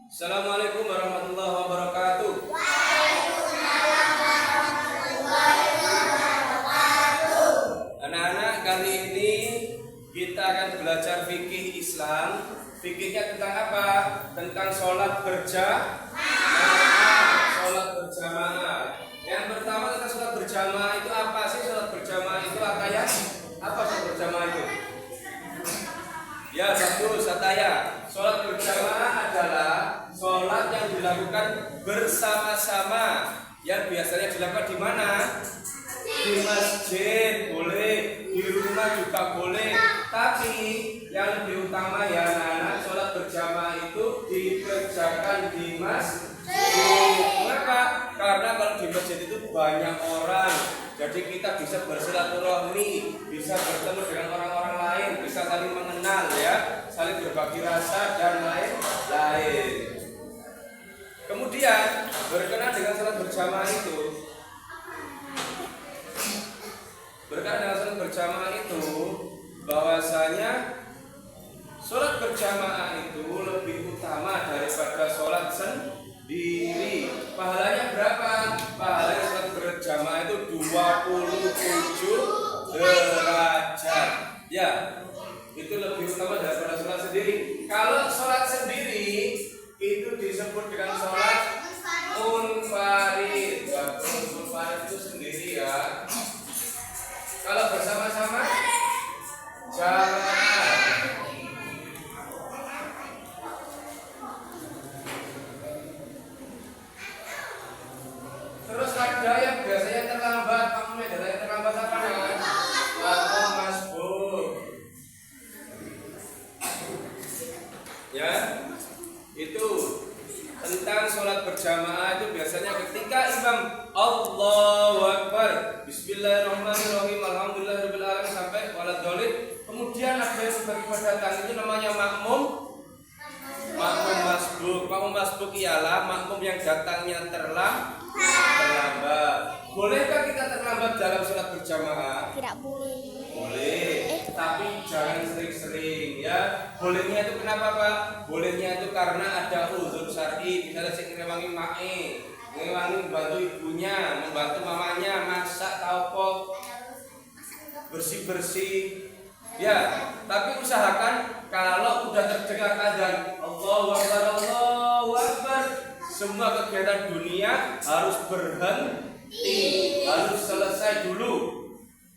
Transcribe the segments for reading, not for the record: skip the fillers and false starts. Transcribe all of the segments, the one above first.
Assalamualaikum warahmatullahi wabarakatuh. Anak-anak, kali ini kita akan belajar fikih Islam. Fikihnya tentang apa? Tentang sholat berjamaah. Sholat berjamaah. Yang pertama tentang sholat berjamaah itu apa sih? Sholat berjamaah itu Ataya? Apa sholat berjamaah itu? Ya, bagus, Ataya. Sholat berjamaah adalah sholat yang dilakukan bersama-sama, yang biasanya dilakukan di mana? Di masjid boleh, di rumah juga boleh. Tapi yang lebih utama ya anak-anak, sholat berjamaah itu dikerjakan di masjid. Kenapa? Karena kalau di masjid itu banyak orang, jadi kita bisa bersilaturahmi, bisa bertemu dengan orang-orang lain, bisa saling mengenal ya, saling berbagi rasa dan lain-lain. Kemudian berkenaan dengan sholat berjamaah itu, bahwasanya sholat berjamaah itu lebih utama daripada sholat sendiri. Pahalanya berapa? Pahalanya sholat berjamaah itu 27 derajat. Ya, itu lebih utama daripada sholat sendiri. Kalau sholat sendiri itu disebut dengan sholat munfarid. Munfarid itu sendiri ya. Kalau bersama-sama jamaah. Terus ada yang biasanya terlambat. Kamu ada yang terlambat apa namanya? Makmum masbuk. Ya, itu tentang sholat berjamaah itu biasanya ketika imam Allahu Akbar, Bismillahirrahmanirrahim, Alhamdulillahirabbil alamin sampai waladhdallin. Kemudian ada yang sebagai datang itu namanya makmum masbuk. Makmum masbuk ialah makmum yang datangnya terlambat. Bolehkah kita terlambat dalam sholat berjamaah? Tidak boleh. Boleh, tapi jangan sering-sering ya. Bolehnya itu kenapa Pak? Bolehnya itu karena ada uzur syar'i, misalnya si ngewangi mae, ngewangi membantu ibunya, membantu mamanya masak taupok, bersih-bersih. Ya, tapi usahakan kalau udah terdengar adzan Allahu Akbar, Allahu Akbar, semua kegiatan dunia harus berhenti, harus selesai dulu.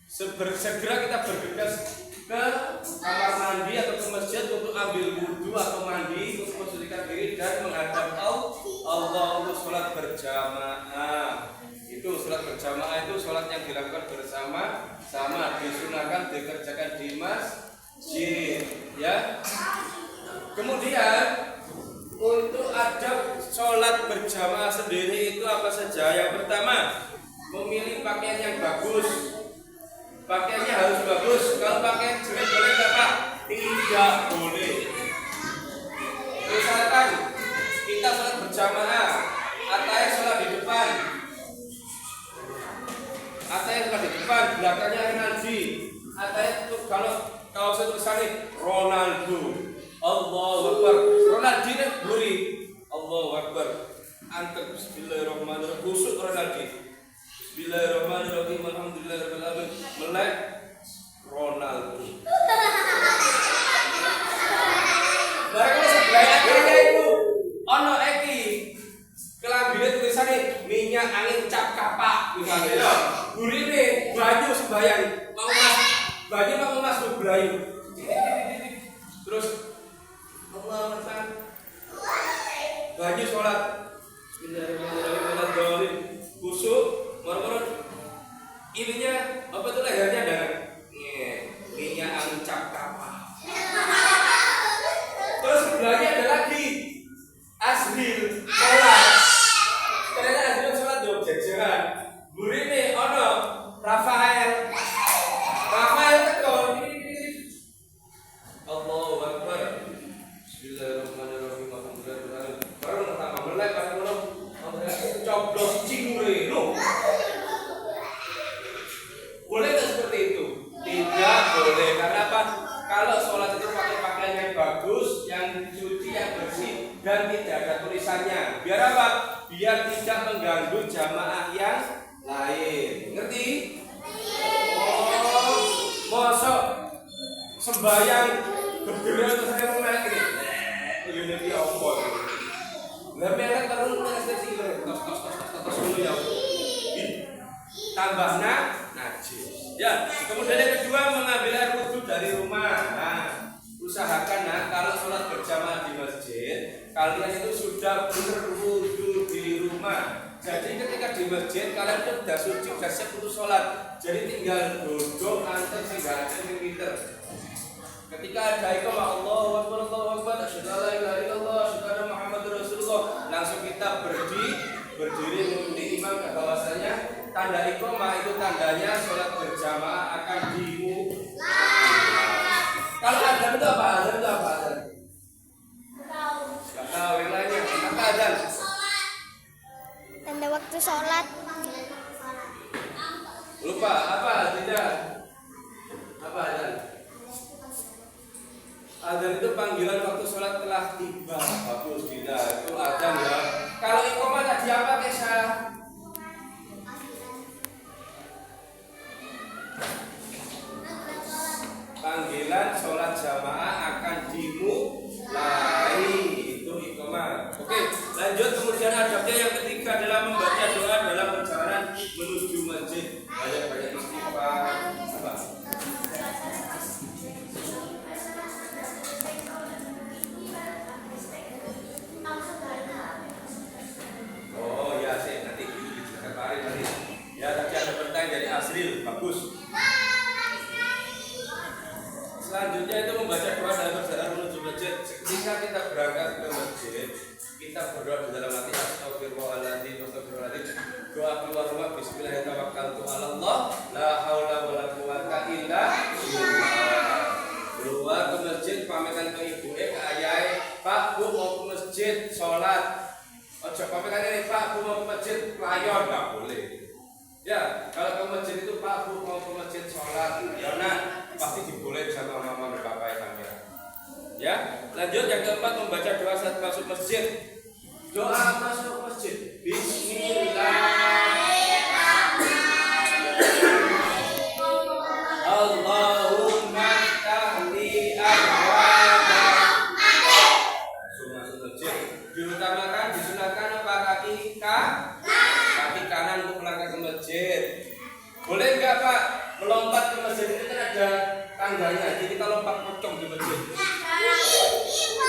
Segera kita bergegas ke kamar mandi atau ke masjid untuk ambil wudhu atau mandi untuk mensucikan diri dan menghadap Allah untuk sholat berjamaah. Itu sholat berjamaah itu sholat yang dilakukan bersama-sama, disunahkan dikerjakan di masjid ya. Kemudian untuk adab sholat berjamaah sendiri itu apa saja? Yang pertama, memilih pakaian yang bagus. Pakaiannya harus bagus. Kalau pakaian jelek boleh nggak Pak? Tidak boleh. Misalkan kita sholat berjamaah, ataya sholat di depan, belakangnya Ronaldo. Ataya itu kalau saya tulisannya Ronaldo, Allahu Akbar. Ronaldo ini buri, Allahu Akbar. Antep Bismillahirrahmanirrahim. Khusuk Ronaldo. Bismillahirrahmanirrahim, Alhamdulillahirabbil alamin. Melek Ronaldo. Barang sebelah akhirnya itu ono iki kelambine tulisane minyak angin cap kapak misalnya ya. Burine banyu sembayang mau mas blayu. Terus Allah Akbar. Banyu sholat. Bismillahirrahmanirrahim. Khusuk moro-moro ininya apa tuh lehernya ada minyak angin cap kapak. Terus sebelahnya ada lagi Azril sholat. Ternyata Azril sholat dong jajaran. Burine ono Rafael tekon. Allahu Akbar. Bismillahirrahmanirrahim. Alhamdulillah. Baru pertama melek dan tidak ada tulisannya. Biar apa? Biar tidak mengganggu jamaah yang lain. Ngerti? Oh, mosok sembahyang berdiri terus saya melek ini. Ini dia apa? Lah melek terus sih tos ya. Tambahna najis. Ya, kemudian yang kedua mengambil air wudhu dari rumah. Nah, usahakan kalau sholat berjamaah di masjid, kalian itu sudah berwudhu di rumah. Jadi ketika di masjid kalian itu sudah suci, sudah siap untuk sholat. Jadi tinggal duduk antar tinggal pinter. Ketika ada iqamah Allahu Akbar, asyhadu an la ilaha illallah, asyhadu anna Muhammadar Rasulullah, langsung kita berdiri mengikuti imam bahwasanya tanda iqamah itu tandanya sholat berjamaah akan dimulai. Kalau adzan itu apa? Adzan. Enggak tahu yang lainnya. Apa adzan? Tanda waktu sholat. Lupa apa? Tidak. Apa adzan? Adzan itu panggilan waktu sholat telah tiba. Bagus, tidak. Itu adzan ya. Kalau iqamah tadi apa, Kesha? Panggilan sholat jamaah akan dimulai. Itu iqamah. Oke, lanjut. Kemudian adabnya yang ketiga adalah membaca doa dalam perjalanan menuju masjid. Banyak-banyak istighfar. Apa? Oh ya sih, nanti kita tarik nanti. Ya tadi ada pertanyaan dari Asril, bagus. Selanjutnya itu membaca doa dalam perjalanan menuju masjid. Ketika kita berangkat ke masjid, kita berdoa di dalam hati astagfirullahaladzim, doa keluar rumah bismillahirrahmanirrahim, Allah, la haula wala quwata illa billah. Keluar ke masjid pamitan ke ibu ke ayahe, Pak Bu mau ke masjid sholat. Ojo pamitan ini Pak Bu mau ke masjid layon, nggak boleh. Ya, kalau ke masjid itu Pak Bu mau ke masjid sholat, ya nak pasti dibolehin sama mama dan bapak yang kamera. Ya, lanjut yang keempat membaca doa saat masuk masjid. Doa masuk masjid. Bismillahirrahmanirrahim. Allahumma tahli abwaba. Masuk masjid. Diutamakan, disunahkan apa kaki kanan untuk melangkah ke masjid. Boleh enggak Pak melompat ke masjid itu kan ada tangganya, jadi kita lompat pocong di masjid.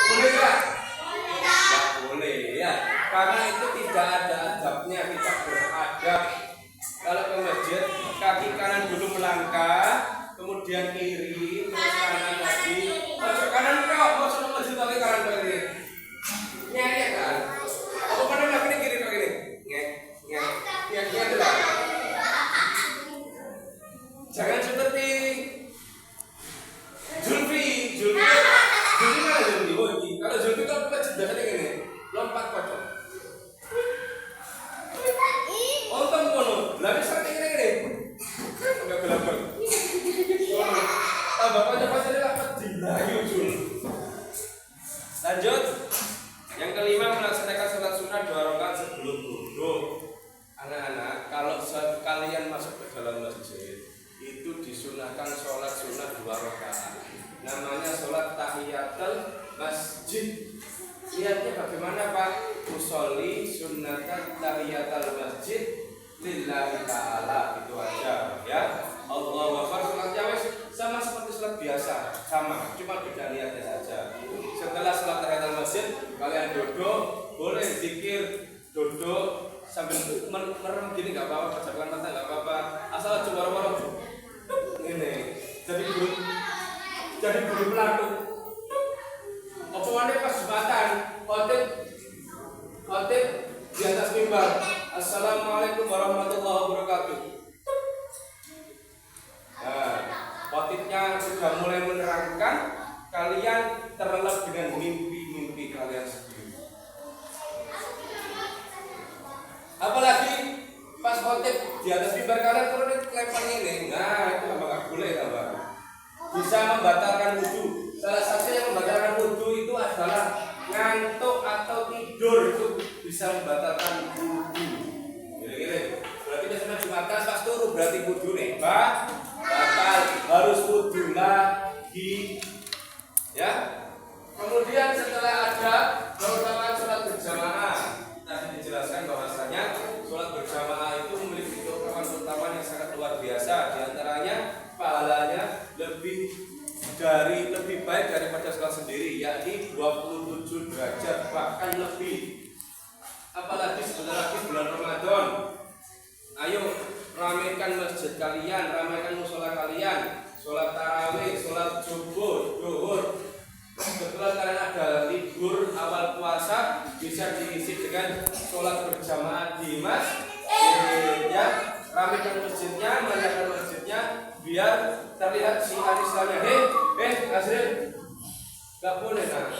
Boleh enggak? Enggak boleh ya, karena itu tidak ada adabnya, tidak beradab. Kalau ke masjid, kaki kanan dulu melangkah, kemudian kiri, terus kanan lagi. Masuk kanan kok, masuk ke masjid kaki kanan kiri. Ngek kan? Aku kanan lagi kiri kaki ini. Ngek lah. Jangan seperti Zulfi mana Zulfi? Kalau Zulfi kan masjid biasanya gini, lompat pocong. Ontom kono, lalu seperti gini. Enggak belakang. Bapaknya pasti adalah dilayu Zul. Lanjut. Yang kelima melaksanakan sholat sunnah 2 rakaat sebelum duduk. Anak-anak, kalau kalian masuk ke dalam masjid, itu disunahkan sholat sunnah 2 rakaat. Namanya sholat tahiyatul masjid. Lihatnya bagaimana Pak? Usolli sunnatan tahiyatul masjid lillahi ta'ala. Itu aja ya. Allahu Akbar, sholatnya sama seperti sholat biasa, sama, cuma beda niatnya saja. Setelah sholat tahiyatul masjid, kalian duduk, boleh zikir, duduk sambil merem gini nggak apa-apa, pejamkan mata nggak apa-apa, asal coba warung ini. Jadi buru pelaku. Omongannya pas jumatan, khotib di atas mimbar. Assalamualaikum warahmatullahi wabarakatuh. Nah, khotibnya sudah mulai menerangkan, kalian terlelap dengan mimpi-mimpi kalian sendiri. Apalagi pas khotib di atas mimbar kalian turun lempar ini, nah itu nggak boleh tambah. Bisa membatalkan wudhu. Salah satu yang membatalkan wudhu itu adalah ngantuk atau tidur itu bisa membatalkan wudu. Gini-gini. Berarti biasanya Jumatan pas turu berarti wudu nih, batal, harus wudu lagi. Ya. Kemudian setelah ada keutamaan sholat berjamaah, tadi dijelaskan bahwasanya sholat berjamaah itu memiliki keutamaan yang sangat luar biasa. Di antaranya pahalanya lebih baik daripada sholat sendiri, yakni 27 derajat bahkan lebih. Apalagi sebentar lagi bulan Ramadan. Ayo ramaikan masjid kalian, ramaikan musola kalian, sholat tarawih, sholat subuh, zuhur. Kebetulan kalian ada libur awal puasa, bisa diisi dengan sholat berjamaah di masjid. Ya, ramaikan masjidnya, merayakan masjidnya, biar terlihat syiar Islamnya. Asrin, nggak boleh nah.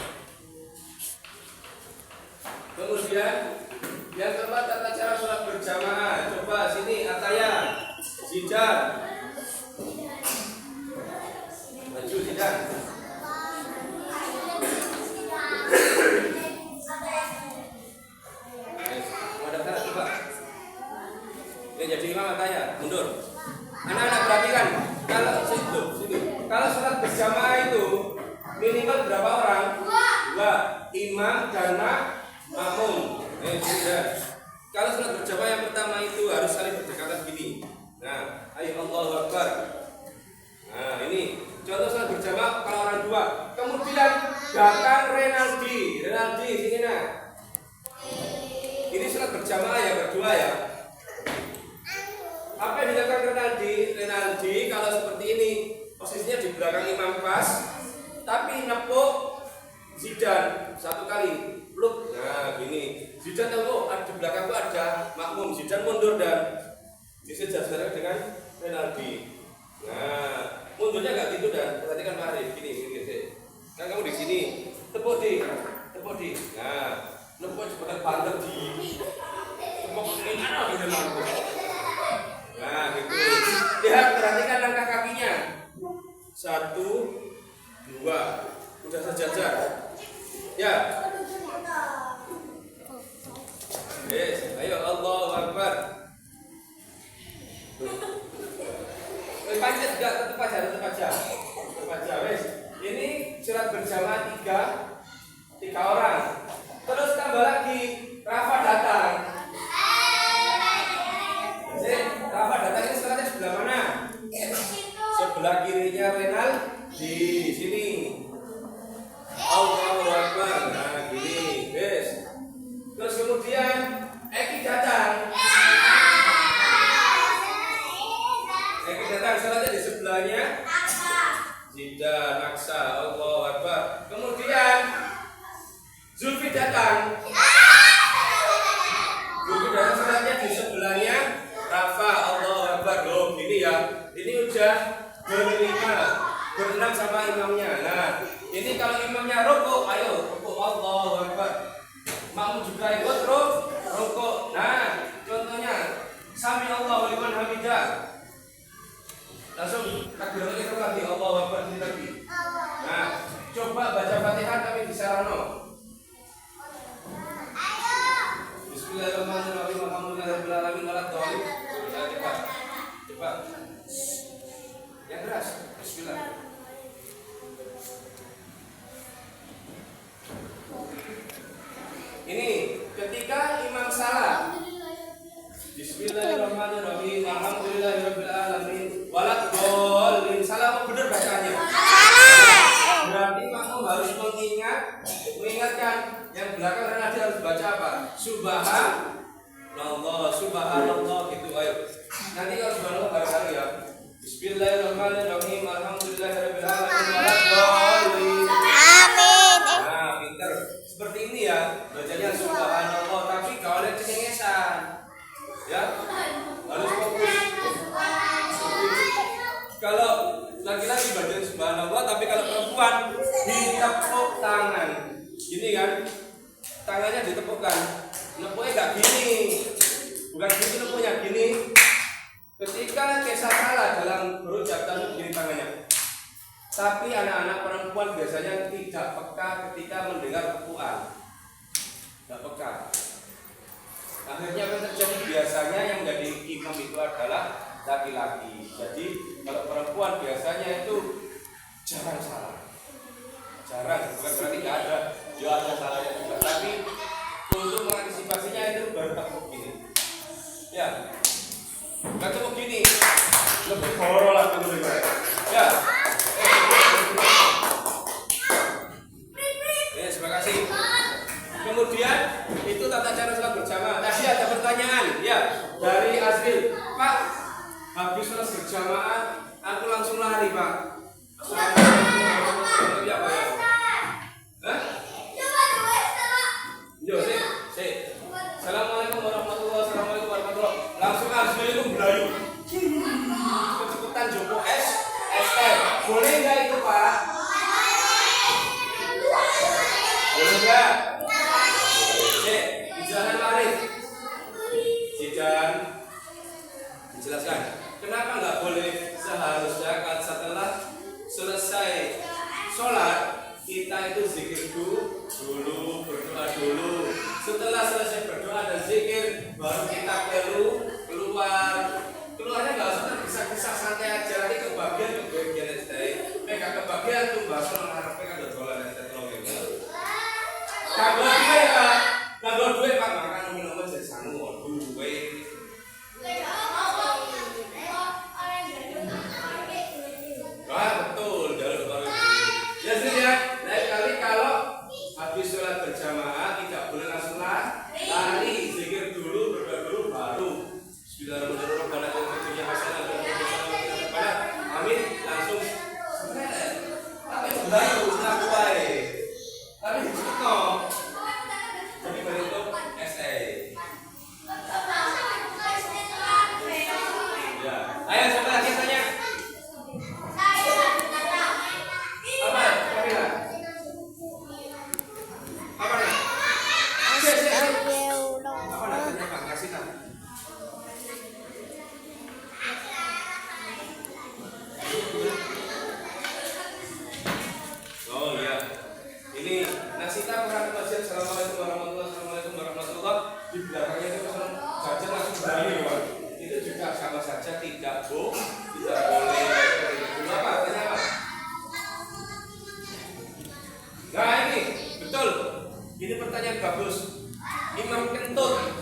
Kemudian yang keempat tata cara sholat berjamaah. Coba sini Ataya, Zidan, maju Zidan. Jadi imam Ataya, mundur. Anak-anak perhatikan, kalau sholat berjamaah itu minimal berapa orang? 2, imam dan makmum. Kalau sholat berjamaah yang pertama itu harus saling berdekatan gini. Nah, ayo Allahu Akbar. Nah, ini contoh sholat berjamaah kalau orang 2. Kemudian datang Renaldi sini nah. Ini sholat berjamaah yang berdua ya. Apa yang dilakukan Renaldi kalau seperti ini, posisinya di belakang imam pas, tapi nepuk Zidan satu kali, pluk. Nah, gini. Zidan tahu di belakang itu ada makmum. Zidan mundur dan disejajarkan dengan Renaldi. Nah, mundurnya enggak gitu dan perhatikan Marif gini. Kan kamu di sini, tepuk di. Nah, nepuk sebentar banter di. Tepuk ini mana di makmum. Nah, gitu. Lihat, perhatikan langkah kakinya. 1, 2, udah sejajar. Ya. Yes, ayo Allahu Akbar. Panjat enggak, tetap aja. Wes. Ini sholat berjamaah 3 orang. Terus tambah lagi, Rafa datang. Rafa datang ini sholatnya sebelah mana? Sebelah kirinya Renal di sini. Allahu Akbar. Nah, gini, guys. Terus kemudian Eki datang. Sholatnya di sebelahnya. Zidan, Naksa, Allahu Akbar. Kemudian Zulfi datang. Sholatnya di sebelahnya Rafa, Allahu Akbar. Loh, gini ya. Ini udah berenam sama imamnya. Nah, ini kalau imamnya rukuk, ayo rukuk Allahu Akbar. Makmum juga ikut rukuk. Nah, contohnya Sami Allahu liman hamidah. Langsung takbiratul ihram lagi, Allahu Akbar lagi. Nah, coba baca Fatihah tapi di sarano. Bismillahirrahmanirrahim. Alhamdulillahirabbil alamin waladhdallin. Coba. Yang keras. Bismillah. Ini ketika imam salah. Bismillahirrahmanirrahim. Alhamdulillahirabbil alamin waladhdallin. Salah apa benar bacaannya? Berarti makmum harus mengingatkan yang belakang dan nanti harus baca apa? Subhanallah gitu. Ayo. Nanti kalau subhanallah bareng-bareng ya. Bismillahirrahmanirrahim. Alhamdulillahirabbil alamin waladhdallin. Amin. Nah, pinter. Seperti ini ya. Bacanya subhanallah tapi kalau ada cengengesan. Ya. Harus fokus. Kalau laki-laki baca subhanallah tapi kalau perempuan ditepuk tangan. Gini kan? Tangannya ditepukkan. Nepuknya enggak gini. Bukan gini nepuknya gini. Ketika Kesah salah dalam berucap tangan gini tangannya. Tapi anak-anak perempuan biasanya tidak peka ketika mendengar tepukan. laki-laki. Jadi kalau perempuan biasanya itu jarang salah. Jarang, bukan berarti nggak ada, ya ada salahnya juga. Tapi untuk mengantisipasinya itu baru cukup gini. Ya, nggak cukup gini, lebih horor lah dulu ya. Ya, terima kasih. Kemudian itu tata cara sholat berjamaah. Tadi ada pertanyaan, ya dari Azril, Pak. Habis sholat berjamaah, aku langsung lari, Pak. Assalamualaikum warahmatullahi wabarakatuh. Hah? Yo, sih. Assalamualaikum warahmatullahi wabarakatuh. Langsung Azril itu belayu. Kecepatan Joko SR. Boleh nggak itu, Pak? Boleh nggak? Dijelaskan Arif. Zidan dijelaskan. Kenapa nggak boleh? Seharusnya kan setelah selesai sholat kita itu zikir dulu, berdoa dulu. Setelah selesai berdoa dan zikir baru kita keluarnya nggak usah bisa santai aja. Nanti kebagian mereka kebagian tuh bahasa orang Arab mereka udah jualan Kagak duit Pak, makan minum jadi sanggup duit. Wah betul, jalur baru. Ya sudah, lain kali kalau habis sholat berjamaah tidak boleh langsung lari, zikir dulu, berdoa dulu, baru Bismillahirrahmanirrahim. Amin, langsung. Tapi baru aku baik. Tapi cukup. Jadi bentuk SE. Ya, ayo siapa lagi tanya? Apa? Apa nih? Apa namanya Pak? Kasih tahu. Oh iya. Ini nasita orang masjid. Assalamualaikum warahmatullahi. Di belakangnya itu pesan jajan langsung berani ya Pak. Itu juga sama saja tidak boleh. Apa? Tanya apa? Nah ini betul. Ini pertanyaan bagus. Imam Kentut